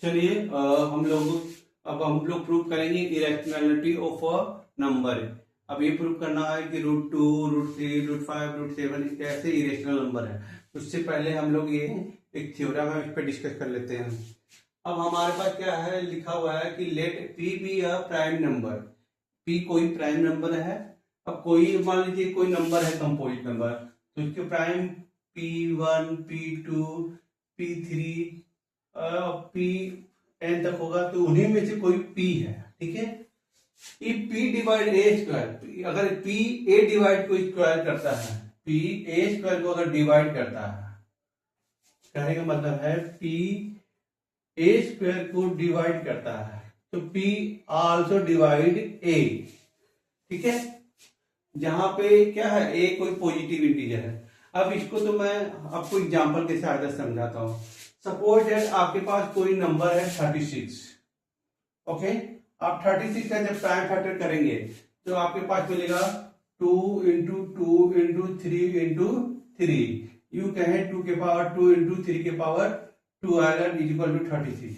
चलिए हम लोग प्रूव करेंगे इरेशनैलिटी ऑफ अ नंबर। अब ये प्रूव करना है कि √2, √3, √5, √7 कैसे इरेशनल नंबर है। उससे पहले हम लोग ये एक थ्योरम है, इस पर डिस्कस कर लेते हैं। अब हमारे पास क्या है, लिखा हुआ है कि let p be a prime number. P कोई प्राइम नंबर है। अब कोई मान लीजिए कोई नंबर है कंपोजिट नंबर, तो इसके prime P1, P2, P3 P N तक होगा, तो उन्हीं में से कोई P है। ठीक है, if P divide A square, अगर P ए डिवाइड को स्क्वायर करता है, P ए स्क्वायर को अगर डिवाइड करता है, कहने का मतलब है P ए स्क्वायर को डिवाइड करता है, तो P आल्सो डिवाइड ए। ठीक है, जहां पे क्या है, ए कोई पॉजिटिव इंटीजर है। अब इसको तो मैं आपको एग्जांपल के सहायता से समझाता हूं। सपोज दैट आपके पास कोई नंबर है 36। ओके, आप 36 का जब प्राइम फैक्टर करेंगे तो आपके पास मिलेगा 2 इंटू 2 इंटू 3 इंटू 3। यू कहें 2 के पावर 2 इंटू 3 के पावर 2 आएगा इक्वल टू 36।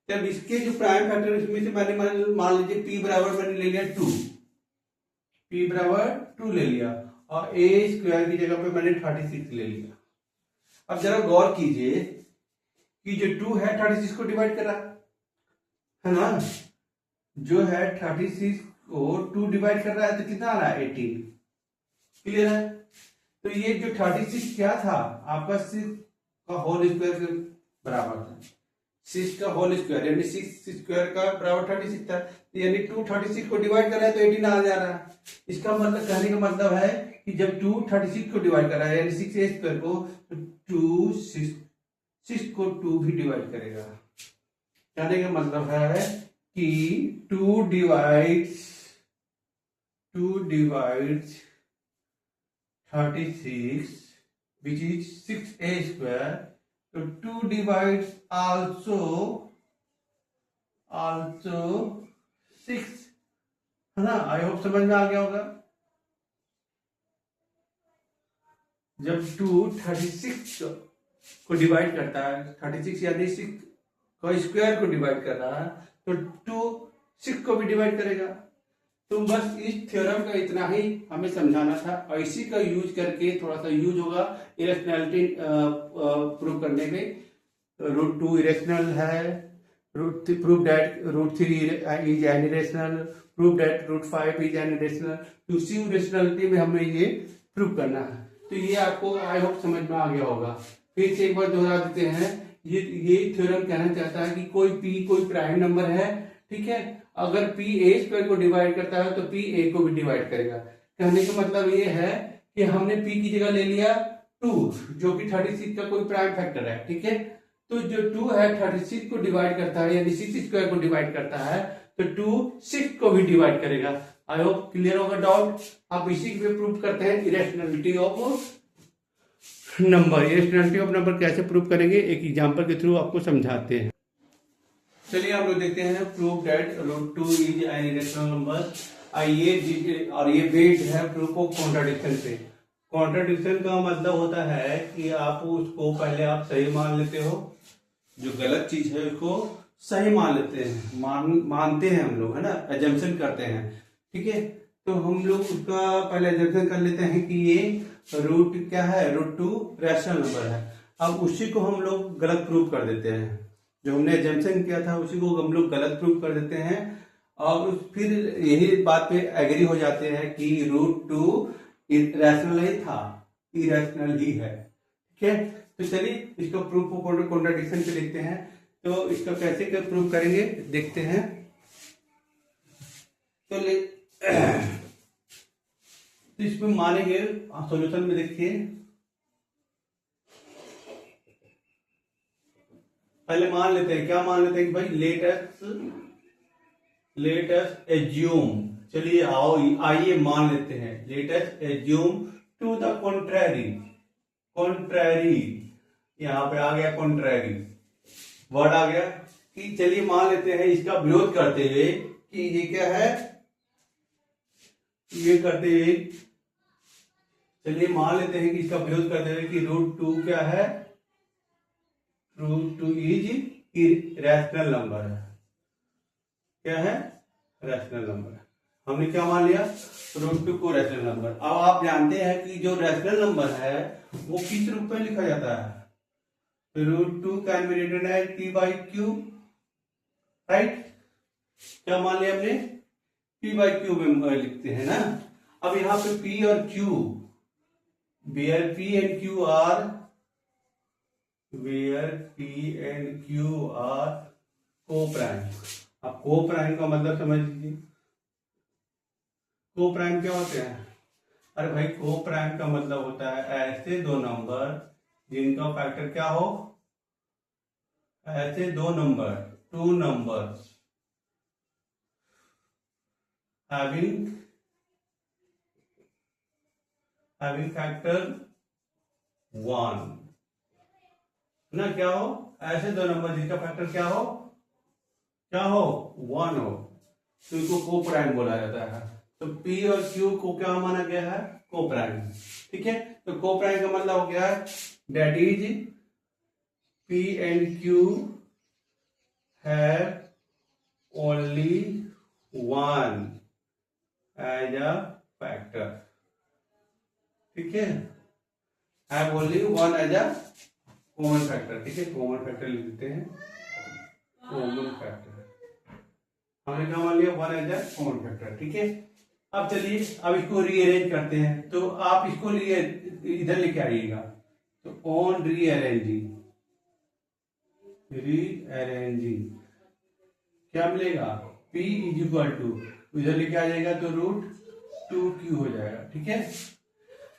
जब इसके जो प्राइम फैक्टर इसमें से मैंने मान लीजिए P बराबर मैंने ले लिया 2, P बराबर 2 ले लिया, और ए स्क्वायर की जगह पे मैंने 36 ले लिया। अब जरा गौर कीजिए कि जो 2 है 36 को डिवाइड कर रहा है ना, जो है 36 को 2 डिवाइड कर रहा है, तो कितना आ रहा है 18। क्लियर है, तो ये जो 36 क्या था आपका 6 का होल स्क्वायर के बराबर था। 6 का होल स्क्वायर यानी 6 स्क्वायर का बराबर 36 था, यानी 2 36 को डिवाइड कर रहा है तो 18 आ जा रहा है। इसका मतलब, कहने का मतलब है कि जब 2 36 को डिवाइड कर रहा है यानी 6 ए स्क्वायर को, तो 2 6 को 2 भी डिवाइड करेगा। कहने का मतलब है कि 2 divides 36 which is 6a square, तो 2 divides also 6 है ना। आई होप समझ में आ गया होगा। जब 2 36 को डिवाइड करता है, 36 यानी 6 का स्क्वायर को डिवाइड कर रहा है, तो 2 6 को भी डिवाइड करेगा। तो बस इस थ्योरम का इतना ही हमें समझाना था, और इसी का यूज करके थोड़ा सा यूज होगा इरेशनैलिटी प्रूव करने में। √2 इरेशनल है, prove that √3 is an irrational, prove that √5 is an irrational. तो उसी इरेशनलिटी में हमें ये प्रूव करना है। तो ये आपको आई होप समझ में आ गया होगा। फिर से एक बार दोहरा देते हैं। ये थ्योरम कहना चाहता है कि कोई P कोई प्राइम नंबर है, ठीक है, अगर P ए स्क्वायर को डिवाइड करता है तो P ए को भी डिवाइड करेगा। कहने का मतलब ये है कि हमने P की जगह ले लिया 2, जो कि 36 का कोई प्राइम फैक्टर है। ठीक है, तो जो 2 है 36 को डिवाइड करता है यानी 6 स्क्वायर को डिवाइड करता है, तो 2 6 को भी डिवाइड करेगा। आई होप क्लियर होगा डाउट। आप इसी पे प्रूव करते हैं irrationality of number. Irrationality of number कैसे प्रूव करेंगे, एक एग्जांपल के थ्रू आपको समझाते हैं। चलिए हम लोग देखते हैं prove that √2 is an irrational number. आइए, और ये बेस्ड है प्रूफ ऑफ कॉन्ट्राडिक्शन पे। कॉन्ट्राडिक्शन का मतलब होता है कि आप उसको पहले आप सही मान लेते हो, जो गलत चीज है उसको सही मान लेते हैं, मानते हैं हम लोग, है ना, एजम्पशन करते हैं। ठीक है, तो हम लोग उसका पहले एजम्पशन कर लेते हैं कि ये रूट क्या है, √2 रैशनल नंबर है। अब उसी को हम लोग गलत प्रूव कर देते हैं, जो हमने एजम्पशन किया था उसी को हम लोग गलत प्रूव कर देते हैं, और फिर यही बात पे एग्री हो जाते हैं कि √2 रैशनल नहीं था, इरेशनल ही है। ठीक है, तो चलिए इसका प्रूफ ऑफ कॉन्ट्राडिक्शन पे देखते हैं। तो इसका कैसे प्रूव करेंगे देखते हैं। तो इसमें मानेंगे, सॉल्यूशन में देखिए, पहले मान लेते हैं, क्या मान लेते हैं कि भाई लेट अस एज्यूम, चलिए आइए मान लेते हैं, let us assume to the contrary, यहां पे आ गया कॉन्ट्रैरी वर्ड आ गया, कि चलिए मान लेते हैं इसका विरोध करते हुए कि ये क्या है, ये करते हुए चलिए मान लेते हैं कि इसका विरोध करते हुए कि √2 क्या है, √2 इज रैशनल नंबर है। क्या है? रैशनल नंबर है। हमने क्या मान लिया? √2 को रैशनल नंबर। अब आप जानते हैं कि जो रैशनल नंबर है वो किस रूप में लिखा जाता है? √2 can be written as p/q, right? क्या मान लिया हमने? p/q में लिखते हैं ना। अब यहाँ पे p और q, where p and q are co-prime. अब को-प्राइम का मतलब समझ लीजिए। को-प्राइम क्या होते हैं? अरे भाई, को-प्राइम का मतलब होता है ऐसे दो नंबर जिनका फैक्टर क्या हो, ऐसे दो number, two numbers having factor 1 ना। क्या हो? ऐसे दो नंबर जिसका फैक्टर क्या हो, 1 हो, तो इसको को-प्राइम बोला जाता है। तो P और Q को क्या माना गया है? को-प्राइम। ठीक है, तो को-प्राइम का मतलब हो गया है that is P and Q have only one as a factor। ठीक है, have only one as a common factor. ठीक है, कॉमन फैक्टर लिख देते हैं, कॉमन फैक्टर। हमने क्या मान लिया? 1 एज अ कॉमन फैक्टर। ठीक है, अब चलिए अब इसको रीअरेंज करते हैं। तो आप इसको इधर लेके आइएगा। तो ऑन रीअरेंजिंग क्या मिलेगा? P इज इक्वल टू, इधर लेके आ जाएगा तो √2q हो जाएगा। ठीक है,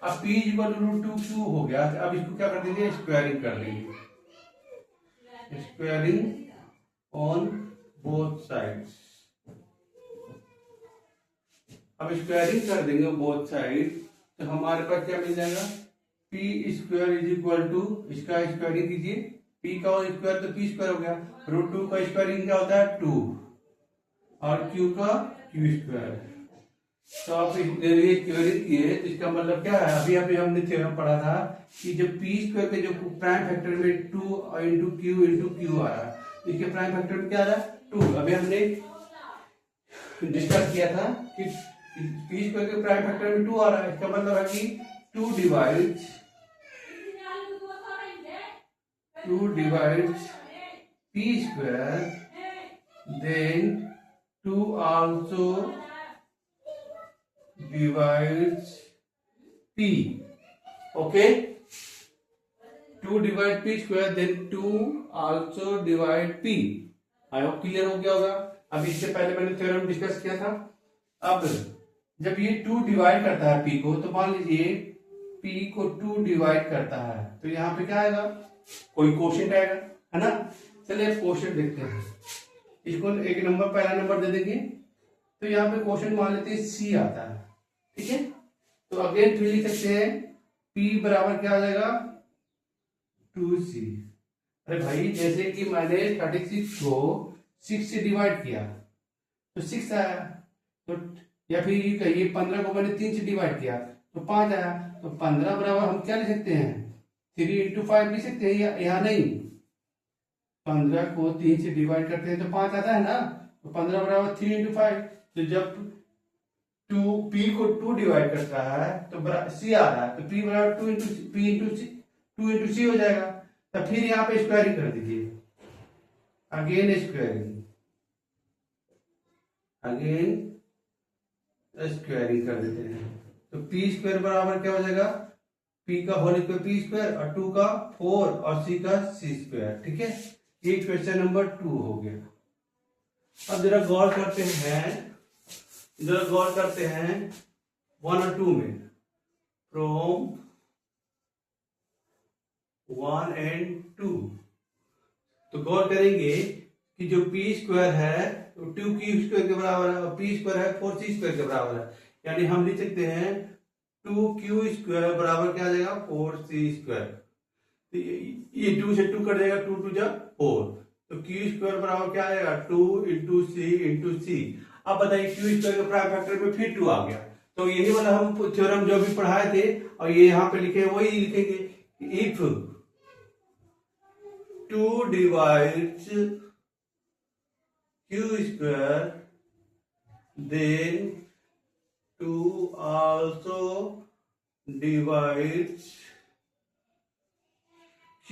अब P is equal to √2q हो गया। अब इसको क्या कर देंगे? स्क्वायरिंग कर देंगे, स्क्वायरिंग ऑन बोथ साइड्स। अब स्क्वायरिंग कर देंगे बोथ साइड, तो हमारे पास क्या मिल जाएगा? p² इज इक्वल टू, इसका स्क्वायरिंग कीजिए, p का स्क्वायर तो p² हो गया, √2 का स्क्वायरिंग क्या होता है? 2, और q का q²। तो आप स्क्वायरिंग किए तो इसका मतलब क्या है? अभी हमने थ्योरम पढ़ा था कि जब p² के जो प्राइम फैक्टर में 2 इंटू q आ रहा है, इसके प्राइम फैक्टर में क्या आ रहा है? 2। अभी हमने डिस्कस किया था कि p² के प्राइम फैक्टर में 2 आ रहा है, इसका मतलब है कि 2 divides p², then 2 also divides p। okay, 2 divide p², then 2 also divide p। I hope clear हो गया होगा। अब इससे पहले मैंने थ्योरम डिस्कस किया था। अब जब ये 2 डिवाइड करता है p को, तो मान लीजिए p को 2 डिवाइड करता है, तो यहाँ पे क्या आएगा? कोई क्वोशिएंट आएगा, है ना। चलिए क्वोशिएंट देखते हैं। इसको एक नंबर, पहला नंबर दे देंगे, तो यहाँ पे क्वोशिएंट मान लेते हैं c आता है। ठीक है, तो अगेन फिर लिख सकते हैं p बराबर क्या आ जाएगा? 2c। अरे भाई, जैसे कि मैंने 36 को 6 से डिवाइड किया तो 6 आया, तो या फिर ये कहिए 15 को मैंने 3 से डिवाइड किया तो 5 आया। तो 15 बराबर हम क्या लिख सकते हैं? 3 इंटू 5 लिख सकते हैं, यहाँ नहीं। 15 को 3 से डिवाइड करते हैं तो 5 आता है ना, तो 15 बराबर 3 इंटू 5। तो जब p को 2 डिवाइड करता है तो c आ रहा है, तो p बराबर 2 इंटू c हो जाएगा। तो फिर यहाँ पे स्क्वायरिंग कर दीजिए, अगेन स्क्वायरिंग कर देते हैं। तो p² बराबर क्या हो जाएगा? p का होल स्क्वायर p² और 2 का 4 और c का c²। ठीक है, ये क्वेश्चन नंबर 2 हो गया। अब जरा गौर करते हैं 1 और 2 में, फ्रॉम 1 and 2। तो गौर करेंगे कि जो p² है 2q² के बराबर है और p² है 4c² के बराबर है, यानी हम लिख सकते हैं 2q² बराबर क्या आ जाएगा? 4c²। तो ये 2 से 2 कट जाएगा, 2 2 जा 4, तो q² बराबर क्या आएगा? 2 इंटू c। अब बताइए q² के प्राइम फैक्टर में फिर 2 आ गया, तो यही वाला हम थ्योरम जो भी पढ़ाए थे और ये यहाँ पे लिखे वही लिखेंगे। 2 divides q square, then 2 also divides q.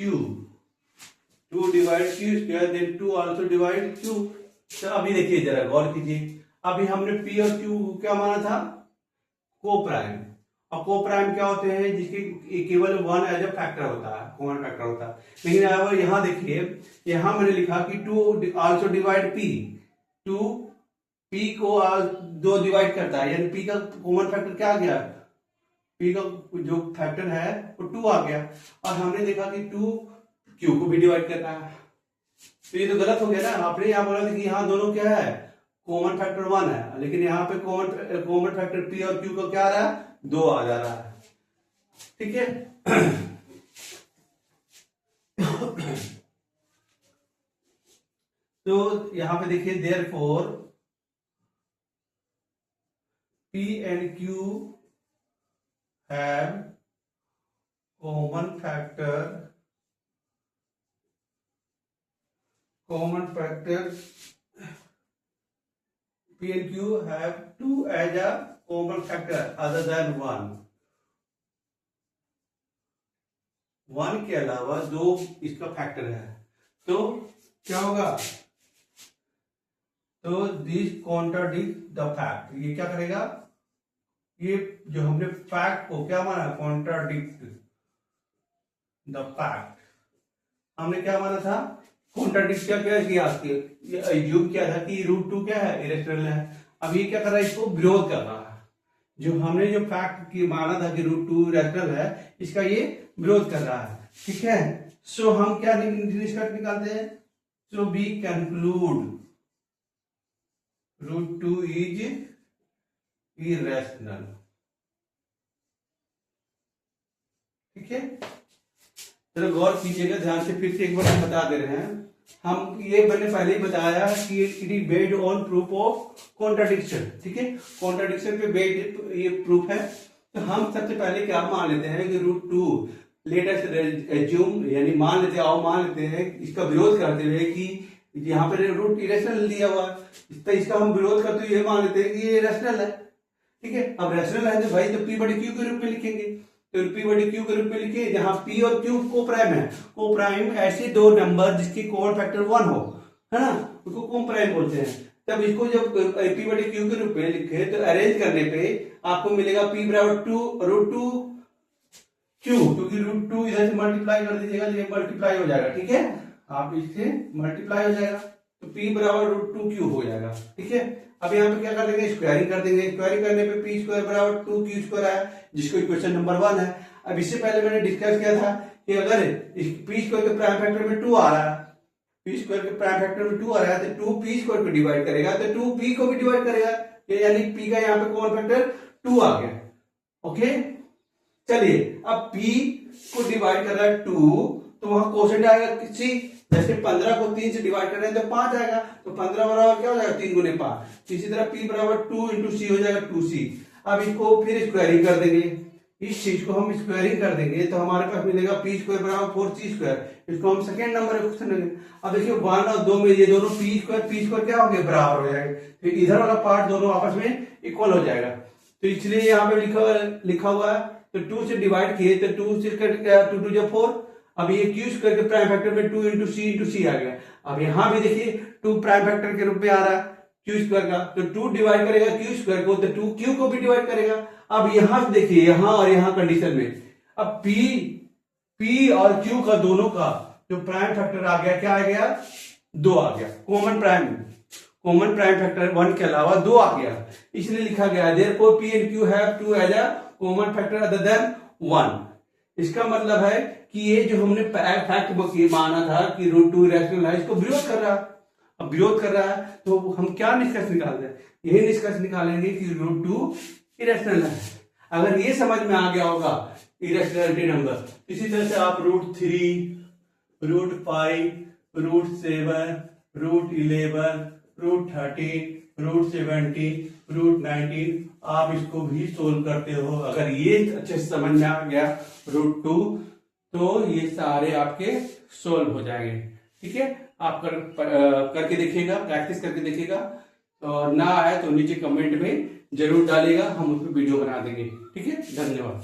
2 divides q square, then 2 also divides q. तो अभी देखिए जरा गौर कीजिए, अभी हमने p और q क्या माना था, को प्राइम, और को प्राइम क्या होते हैं, जिसकी केवल वन एज अ फैक्टर होता है, कॉमन फैक्टर होता है। लेकिन अब यहाँ देखिए, यहाँ मैंने लिखा कि 2 आल्सो डिवाइड p, 2 p को 2 डिवाइड करता है, यानी p का कॉमन फैक्टर क्या आ गया, p का जो फैक्टर है वो 2 आ गया। और हमने देखा कि 2 q को भी डिवाइड कर रहा है, तो ये तो गलत हो गया ना। आपने यहाँ बोला था कि यहाँ दोनों क्या है, कॉमन फैक्टर 1 है, लेकिन यहाँ पे कॉमन फैक्टर p और q का क्या आ रहा है, 2 आ जा रहा है। ठीक है। तो यहां पे देखिए, therefore p and q have common factor p and q have 2 as a common factor other than 1 के अलावा 2 इसका फैक्टर है, तो क्या होगा, तो दिस कॉन्ट्राडिक्ट द फैक्ट। ये क्या करेगा, ये जो हमने फैक्ट को क्या माना, कॉन्ट्राडिक्ट द फैक्ट। हमने क्या माना था, कॉन्ट्राडिक्ट क्या किया, एज्यूम किया था कि √2 क्या है, इरेशनल है। अब ये क्या कर रहा है, इसको विरोध कर रहा है। जो हमने जो फैक्ट की माना था कि √2 रैशनल है, इसका ये विरोध कर रहा है। ठीक है। सो हम क्या निष्कर्ष निकालते हैं, so we conclude √2 is irrational. ठीक है, चलो गौर कीजिएगा ध्यान से, फिर से एक बार हम बता दे रहे हैं। हम ये मैंने पहले ही बताया कि it is based on proof of contradiction. ठीक है, कॉन्ट्राडिक्शन पे बेस्ड ये प्रूफ है। तो हम सबसे पहले क्या मान लेते हैं कि √2 लेट अस एज्यूम, यानी मान लेते हैं इसका विरोध करते हुए कि यहाँ पे रूट इरेशनल दिया हुआ है, तो इसका हम विरोध करते हुए ये मान लेते हैं कि ये रैशनल है। ठीक है, अब रैशनल है तो भाई तो p बटे q के रूप में लिखेंगे, तो p बटे q के रूप में लिखे, जहां p और q को प्राइम है। को प्राइम ऐसे दो नंबर जिसकी कॉमन फैक्टर 1 हो, है ना, उसको को प्राइम बोलते हैं। तब इसको जब p बटे q के रूप में लिखे तो अरेंज करने पे आपको मिलेगा p बराबर 2 √2 q, क्योंकि √2 इधर से मल्टीप्लाई कर दीजिएगा, ये मल्टीप्लाई हो जाएगा। ठीक है, आप इससे मल्टीप्लाई हो जाएगा तो p बराबर √2q हो जाएगा। ठीक है, अब यहाँ पे क्या कर देंगे, स्क्वायरिंग कर देंगे। स्क्वायरिंग करने पे p स्क्वायर बराबर 2q स्क्वायर है, जिसको इक्वेशन नंबर 1 है। अब इससे पहले मैंने डिस्कस किया था कि अगर p स्क्वायर के प्राइम फैक्टर में 2 आ रहा है, p स्क्वायर के प्राइम फैक्टर में 2 आ रहा है, तो 2p स्क्वायर को डिवाइड करेगा तो 2p को भी डिवाइड करेगा, यानी p का यहाँ पे कॉमन फैक्टर 2 आ गया। ओके, चलिए अब p को डिवाइड कर रहा है 2, तो वहां क्वोशेंट आएगा किसी, जैसे 15 को 3 से डिवाइड कर रहे हैं तो 5 आएगा, तो 15 बराबर क्या हो जाएगा, 3 गुने 5। इसी तरह p बराबर 2 इंटू सी हो जाएगा 2c। अब इसको फिर स्क्वायरिंग कर देंगे, इस चीज को हम स्क्वायरिंग कर देंगे तो हमारे पास मिलेगा p स्क्वायर बराबर 4c स्क्वायर। इसको हम सेकेंड नंबर क्वेश्चन लेंगे। अब देखिए 1 और 2 में ये दोनों p स्क्वायर क्या हो गया, बराबर हो जाएगा, फिर इधर वाला पार्ट दोनों आपस में इक्वल हो जाएगा। तो इसलिए यहाँ पे लिखा हुआ है, तो 2 से डिवाइड किए तो 2 से कट गया, 2 2 जो 4। अब ये q स्क्वायर के प्राइम फैक्टर में 2 इंटू सी आ गया। अब यहाँ भी देखिए 2 प्राइम फैक्टर के रूप में आ रहा है q स्क्वायर का, तो 2 डिवाइड करेगा q स्क्वायर को, तो 2 q को भी डिवाइड करेगा। अब यहाँ देखिए, यहाँ और यहाँ कंडीशन में अब p और q का दोनों का जो प्राइम फैक्टर आ गया, क्या आ गया, 2 आ गया। कॉमन प्राइम फैक्टर 1 के अलावा 2 आ गया, इसलिए लिखा गया therefore p and q have 2 as a common factor other than 1। इसका मतलब है कि ये जो हमने फैक्ट माना था कि √2 इरेशनल है, इसको विरोध कर रहा है। अब विरोध कर रहा है तो हम क्या निष्कर्ष निकालते हैं, यही निष्कर्ष निकालेंगे कि √2 इरेशनल है। अगर ये समझ में आ गया होगा इरेशनलिटी नंबर, इसी तरह से आप √3, √5, √7, √11, √13, √17, √19 आप इसको भी सोल्व करते हो। अगर ये अच्छे से समझ में आ गया √2 तो ये सारे आपके सोल्व हो जाएंगे। ठीक है, आप करके देखिएगा, प्रैक्टिस करके देखिएगा, और ना आए तो नीचे कमेंट में जरूर डालिएगा, हम उस पर वीडियो बना देंगे। ठीक है, धन्यवाद।